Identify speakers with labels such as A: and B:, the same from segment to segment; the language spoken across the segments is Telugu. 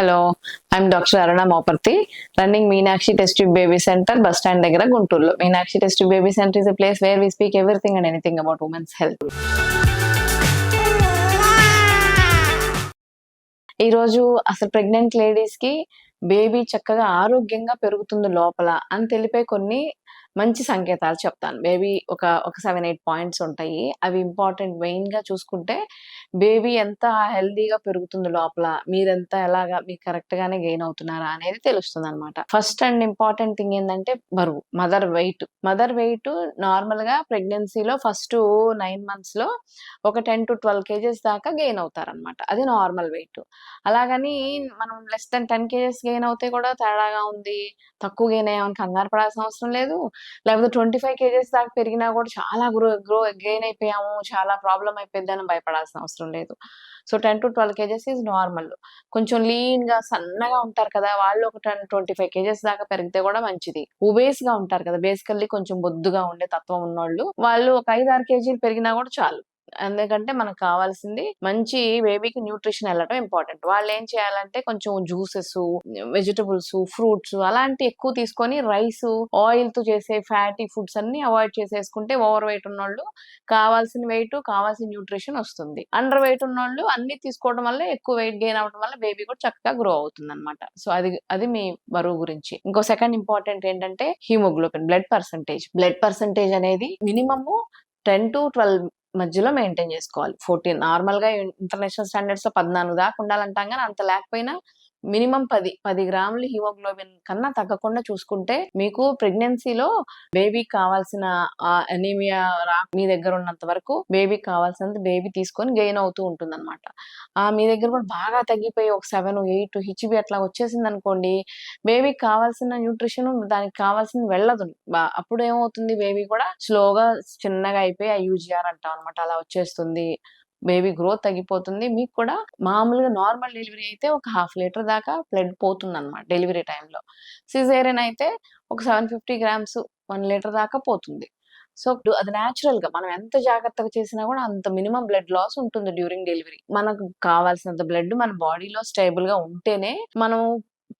A: Hello, I'm doctor Aruna Moparthi, running Meenakshi test tube baby centre, bus stand దగ్గర, గుంటూరులో. Meenakshi test tube baby centre is a place where we speak everything and anything about women's health. ఈరోజు అసలు ప్రెగ్నెంట్ లేడీస్ కి బేబీ చక్కగా ఆరోగ్యంగా పెరుగుతుంది లోపల అని తెలిపే కొన్ని మంచి సంకేతాలు చెప్తాను. బేబీ ఒక 7-8 పాయింట్స్ ఉంటాయి. అవి ఇంపార్టెంట్. మెయిన్ గా చూసుకుంటే బేబీ ఎంత హెల్దీగా పెరుగుతుంది లోపల, మీరెంత ఎలాగా మీకు కరెక్ట్ గానే గెయిన్ అవుతున్నారా అనేది తెలుస్తుంది అనమాట. ఫస్ట్ అండ్ ఇంపార్టెంట్ థింగ్ ఏంటంటే బరువు, మదర్ వెయిట్ నార్మల్ గా ప్రెగ్నెన్సీలో ఫస్ట్ 9 months లో ఒక 10 to 12 kgs దాకా గెయిన్ అవుతారనమాట. అది నార్మల్ వెయిట్. అలాగని మనం లెస్ దెన్ 10 kgs గెయిన్ అవుతే కూడా తేడాగా ఉంది, తక్కువ గెయిన్ అయ్యామని కంగారు పడాల్సిన అవసరం లేదు. లేకపోతే 25 kgs దాకా పెరిగినా కూడా చాలా గెయిన్ అయిపోయాము, చాలా ప్రాబ్లం అయిపోయిందని భయపడాల్సిన అవసరం లేదు. So 10 to 12 kgs is normal. కొంచెం లీన్ గా సన్నగా ఉంటారు కదా, వాళ్ళు ఒక 10-25 kgs దాకా పెరిగితే కూడా మంచిది. ఒబేస్ గా ఉంటారు కదా, బేసికల్లీ కొంచెం బొద్దుగా ఉండే తత్వం ఉన్నోళ్ళు, వాళ్ళు ఒక 5-6 kgs పెరిగినా కూడా చాలు. ఎందుకంటే మనకు కావాల్సింది మంచి బేబీకి న్యూట్రిషన్ వెళ్ళడం ఇంపార్టెంట్. వాళ్ళు ఏం చేయాలంటే కొంచెం జ్యూసెస్, వెజిటబుల్స్, ఫ్రూట్స్ అలాంటి ఎక్కువ తీసుకొని రైస్, ఆయిల్ తో చేసే ఫ్యాటీ ఫుడ్స్ అన్ని అవాయిడ్ చేసేసుకుంటే ఓవర్ వెయిట్ ఉన్నోళ్ళు కావాల్సిన వెయిట్, కావాల్సిన న్యూట్రిషన్ వస్తుంది. అండర్ వెయిట్ ఉన్నోళ్ళు అన్ని తీసుకోవడం వల్ల ఎక్కువ వెయిట్ గెయిన్ అవడం వల్ల బేబీ కూడా చక్కగా గ్రో అవుతుంది అనమాట. సో అది మీ బరువు గురించి. ఇంకో సెకండ్ ఇంపార్టెంట్ ఏంటంటే హిమోగ్లోబిన్, బ్లడ్ పర్సంటేజ్ అనేది మినిమమ్ 10 to 12 మధ్యలో మెయింటైన్ చేసుకోవాలి. 14 నార్మల్ గా ఇంటర్నేషనల్ స్టాండర్డ్స్ లో 14 దాకా ఉండాలంటాం, కానీ అంత లేకపోయినా మినిమం 10 గ్రాములు హిమోగ్లోబిన్ కన్నా తగ్గకుండా చూసుకుంటే మీకు ప్రెగ్నెన్సీలో బేబీకి కావాల్సిన అనీమియా మీ దగ్గర ఉన్నంత వరకు బేబీకి కావాల్సినంత బేబీ తీసుకొని గెయిన్ అవుతూ ఉంటుంది అనమాట. మీ దగ్గర కూడా బాగా తగ్గిపోయి ఒక 7-8 హెచ్బి అట్లా వచ్చేసింది అనుకోండి, బేబీకి కావాల్సిన న్యూట్రిషన్ దానికి కావాల్సింది వెళ్ళదు. అప్పుడు ఏమవుతుంది, బేబీ కూడా స్లోగా చిన్నగా అయిపోయి యూజిఆర్ అంటాం అనమాట, అలా వచ్చేస్తుంది. బేబీ గ్రోత్ తగ్గిపోతుంది. మీకు కూడా మామూలుగా నార్మల్ డెలివరీ అయితే ఒక 1/2 లీటర్ దాకా బ్లడ్ పోతుంది అనమాట డెలివరీ టైంలో. సిజేరియన్ అయితే ఒక 750 grams 1 లీటర్ దాకా పోతుంది. సో అది న్యాచురల్ గా మనం ఎంత జాగ్రత్తగా చేసినా కూడా అంత మినిమం బ్లడ్ లాస్ ఉంటుంది డ్యూరింగ్ డెలివరీ. మనకు కావాల్సినంత బ్లడ్ మన బాడీలో స్టేబుల్ గా ఉంటేనే మనం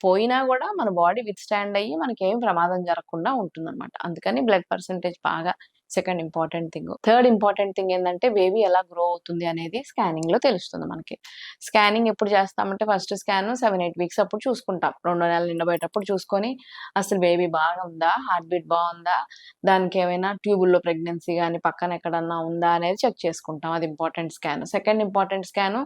A: పోయినా కూడా మన బాడీ విత్ స్టాండ్ అయ్యి మనకి ఏం ప్రమాదం జరగకుండా ఉంటుంది అనమాట. అందుకని బ్లడ్ పర్సంటేజ్ బాగా second important thing. Third important thing ఏంటంటే బేబీ ఎలా గ్రో అవుతుంది అనేది స్కానింగ్ లో తెలుస్తుంది మనకి. స్కానింగ్ ఎప్పుడు చేస్తామంటే ఫస్ట్ స్కాన్ 7-8 వీక్స్ అప్పుడు చూసుకుంటాం. 2 నెలలు నిండబోయేటప్పుడు చూసుకొని అసలు బేబీ బాగా ఉందా, హార్ట్ బీట్ బాగుందా, దానికి ఏమైనా ట్యూబుల్లో ప్రెగ్నెన్సీ కానీ పక్కన ఎక్కడన్నా ఉందా అనేది చెక్ చేసుకుంటాం. అది important scan. Second important scan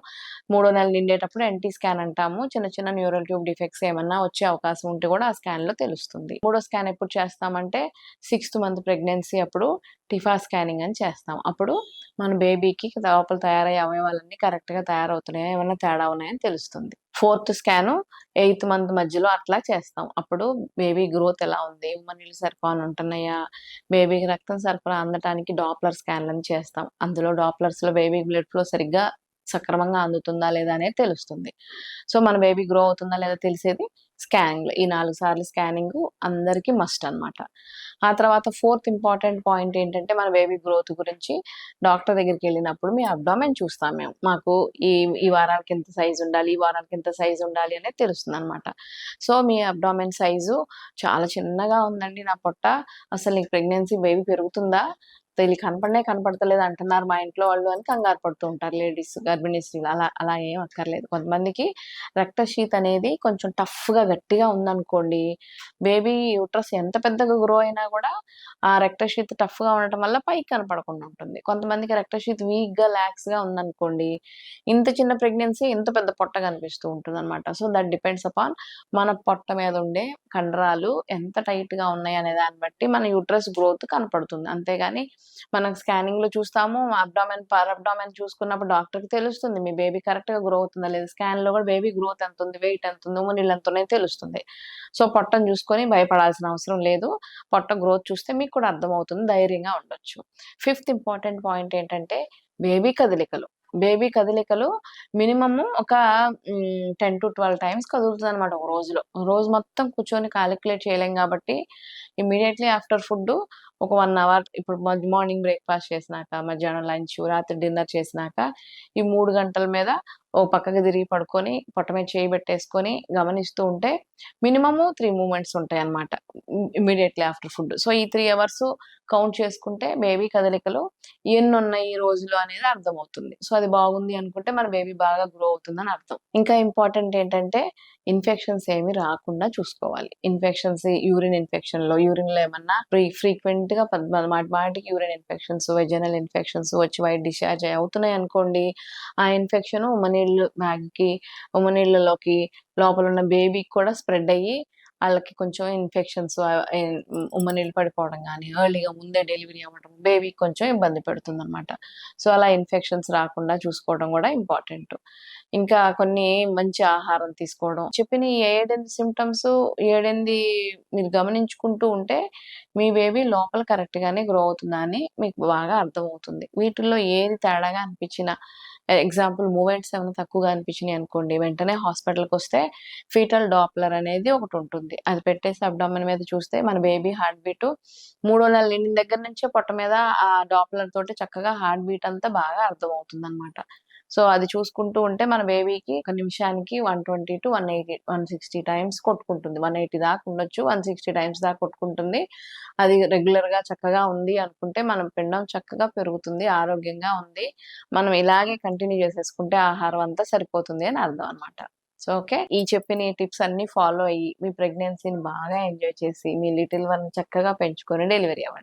A: 3వ నెల నిండేటప్పుడు ఎన్టీ స్కాన్ అంటాము. చిన్న చిన్న న్యూరల్ ట్యూబ్ డిఫెక్ట్స్ ఏమన్నా వచ్చే అవకాశం ఉంటే కూడా ఆ స్కాన్ లో తెలుస్తుంది. 3వ స్కాన్ ఎప్పుడు చేస్తామంటే 6th మంత్ ప్రెగ్నెన్సీ అప్పుడు టిఫా స్కానింగ్ అని చేస్తాం. అప్పుడు మన బేబీకి లోపల తయారయ్యే అవయవాలన్నీ కరెక్ట్ గా తయారవుతున్నాయా, ఏమైనా తేడా ఉన్నాయని తెలుస్తుంది. 4th స్కాన్ 8th మంత్ మధ్యలో అట్లా చేస్తాం. అప్పుడు బేబీ గ్రోత్ ఎలా ఉంది, ఉమ్మనీళ్ళు సరిపోని ఉంటున్నాయా, బేబీకి రక్తం సరఫరా అందటానికి డాప్లర్ స్కాన్లను చేస్తాం. అందులో డాప్లర్స్ లో బేబీ బ్లడ్ ఫ్లో సరిగ్గా సక్రమంగా అందుతుందా లేదా అనేది తెలుస్తుంది. సో మన బేబీ గ్రో అవుతుందా లేదా తెలిసేది స్కానింగ్. ఈ 4 సార్లు స్కానింగ్ అందరికి మస్ట్ అనమాట. ఆ తర్వాత 4th ఇంపార్టెంట్ పాయింట్ ఏంటంటే మన బేబీ గ్రోత్ గురించి డాక్టర్ దగ్గరికి వెళ్ళినప్పుడు మీ అబ్డామెన్ చూస్తాం మేము. మాకు ఈ వారానికి ఎంత సైజు ఉండాలి, ఈ వారానికి ఎంత సైజు ఉండాలి అనేది తెలుస్తుంది అనమాట. సో మీ అబ్డామెన్ సైజు చాలా చిన్నగా ఉందండి నా పొట్ట, అసలు నీకు ప్రెగ్నెన్సీ బేబీ పెరుగుతుందా, వీళ్ళు కనపడతలేదు అంటున్నారు మా ఇంట్లో వాళ్ళు అని కంగారు పడుతూ ఉంటారు లేడీస్, గర్భిణీ స్త్రీలు. అలా ఏం అక్కర్లేదు. కొంతమందికి రక్తశీత్ అనేది కొంచెం టఫ్ గా గట్టిగా ఉందనుకోండి, బేబీ యూట్రస్ ఎంత పెద్దగా గ్రో అయినా కూడా ఆ రక్తశీత్ టఫ్ గా ఉండటం వల్ల పైకి కనపడకుండా ఉంటుంది. కొంతమందికి రక్తశీత్ వీక్ గా లాక్స్ గా ఉందనుకోండి, ఇంత చిన్న ప్రెగ్నెన్సీ ఇంత పెద్ద పొట్ట కనిపిస్తూ ఉంటుంది అనమాట. సో దట్ డిపెండ్స్ అపాన్ మన పొట్ట మీద ఉండే కండరాలు ఎంత టైట్ గా ఉన్నాయి అనే దాన్ని బట్టి మన యూట్రస్ గ్రోత్ కనపడుతుంది. అంతేగాని మనకు స్కానింగ్ లో చూస్తాము, అబ్డామెన్ పర్ అబ్డామెన్ చూసుకున్నప్పుడు డాక్టర్ కి తెలుస్తుంది మీ బేబీ కరెక్ట్ గా గ్రో అవుతుందా లేదా. స్కాన్ లో కూడా బేబీ గ్రోత్ ఎంత ఉంది, వెయిట్ ఎంత ఉంది, ఉమ్మనీళ్ళు ఎంత ఉన్నాయో తెలుస్తుంది. సో పొట్టను చూసుకొని భయపడాల్సిన అవసరం లేదు. పొట్ట గ్రోత్ చూస్తే మీకు కూడా అర్థమవుతుంది, ధైర్యంగా ఉండొచ్చు. 5th ఇంపార్టెంట్ పాయింట్ ఏంటంటే బేబీ కదలికలు మినిమమ్ ఒక 10 to 12 టైమ్స్ కదులుతుంది అనమాట ఒక రోజులో. రోజు మొత్తం కూర్చొని కాలిక్యులేట్ చేయలేం కాబట్టి ఇమీడియట్లీ ఆఫ్టర్ ఫుడ్ ఒక 1 అవర్ ఇప్పుడు మార్నింగ్ బ్రేక్‌ఫాస్ట్ చేసినాక, మధ్యాహ్నం లంచ్, రాత్రి డిన్నర్ చేసినాక, ఈ 3 గంటల మీద ఓ పక్కకి తిరిగి పడుకొని, పొట్ట మీద చేయి పెట్టేసుకొని గమనిస్తూ ఉంటే మినిమము 3 మూవ్‌మెంట్స్ ఉంటాయన్నమాట. Immediately after food. సో, ఈ 3 అవర్స్ కౌంట్ చేసుకుంటే బేబీ కదలికలు ఎన్నున్నాయి ఈ రోజులో అనేది అర్థమవుతుంది. సో, అది బాగుంది అనుకుంటే మన బేబీ బాగా గ్రో అవుతుందని అర్థం. ఇంకా ఇంపార్టెంట్ ఏంటంటే ఇన్ఫెక్షన్స్ ఏమి రాకుండా చూసుకోవాలి. ఇన్ఫెక్షన్స్ యూరిన్‌లో ఏమన్నా ఫ్రీక్వెంట్‌గా మాటి మాటికి యూరిన్ ఇన్ఫెక్షన్స్, వెజైనల్ ఇన్ఫెక్షన్స్ వచ్చి వైట్ డిశ్చార్జ్ అవుతున్నాయనుకోండి, ఆ ఇన్ఫెక్షన్ ఉమ్మనీళ్ళు బ్యాగ్‌కి, ఉమ్మనీళ్ళలోకి లోపలున్న బేబీకి కూడా స్ప్రెడ్ అయ్యి ఆళ్ళకి కొంచెం ఇన్ఫెక్షన్స్ ఉమ్మనీళ్ళు పడిపోవడం గానీ, ఎర్లీగా ముందే డెలివరీ అవ్వడం బేబీకి కొంచెం ఇబ్బంది పెడుతుందనమాట. సో, అలా ఇన్ఫెక్షన్స్ రాకుండా చూసుకోవడం గూడా ఇంపార్టెంట్. ఇంకా కొన్ని మంచి ఆహారం తీసుకోవడం. చెప్పిన ఈ 7 సింప్టమ్స్ 7 మీరు గమనించుకుంటూ ఉంటే, మీ బేబీ లోపల కరెక్ట్‌గానే గ్రో అవుతుందా అని మీకు బాగా అర్థమవుతుంది. వీటిల్లో ఏది తేడాగా అనిపించినా ఎగ్జాంపుల్ మూవ్‌మెంట్స్ ఏమైనా తక్కువగా అనిపించినాయి అనుకోండి, వెంటనే హాస్పిటల్‌కొస్తే ఫీటల్ డాప్లర్ అనేది ఒకటుంటుంది. అది పెట్టేసి అబ్డామెన్ మీద చూస్తే మన బేబీ హార్ట్ బీటు మూడో నెల నిండిన దగ్గర నుంచే పొట్ట మీద ఆ డాప్లర్ తోటి చక్కగా హార్ట్ బీట్ అంతా బాగా అర్థమవుతుందనమాట. సో, అది చూసుకుంటూ ఉంటే మన బేబీకి ఒక నిమిషానికి 120-180, 160 టైమ్స్ కొట్టుకుంటుంది. 180 దాకా ఉండొచ్చు. 160 టైమ్స్ దాకా కొట్టుకుంటుంది. అది రెగ్యులర్‌గా చక్కగా ఉంది అనుకుంటే మనం పిండం చక్కగా పెరుగుతుంది. ఆరోగ్యంగా ఉంది. మనం ఇలాగే కంటిన్యూ చేసేసుకుంటే ఆహారం అంతా సరిపోతుంది అని అర్థం అన్నమాట. So, okay. ఈ చెప్పిన ఈ టిప్స్ అన్నీ ఫాలో అయ్యి మీ ప్రెగ్నెన్సీని బాగా ఎంజాయ్ చేసి మీ లిటిల్ వన్‌ని చక్కగా పెంచుకొని డెలివరీ అవ్వండి.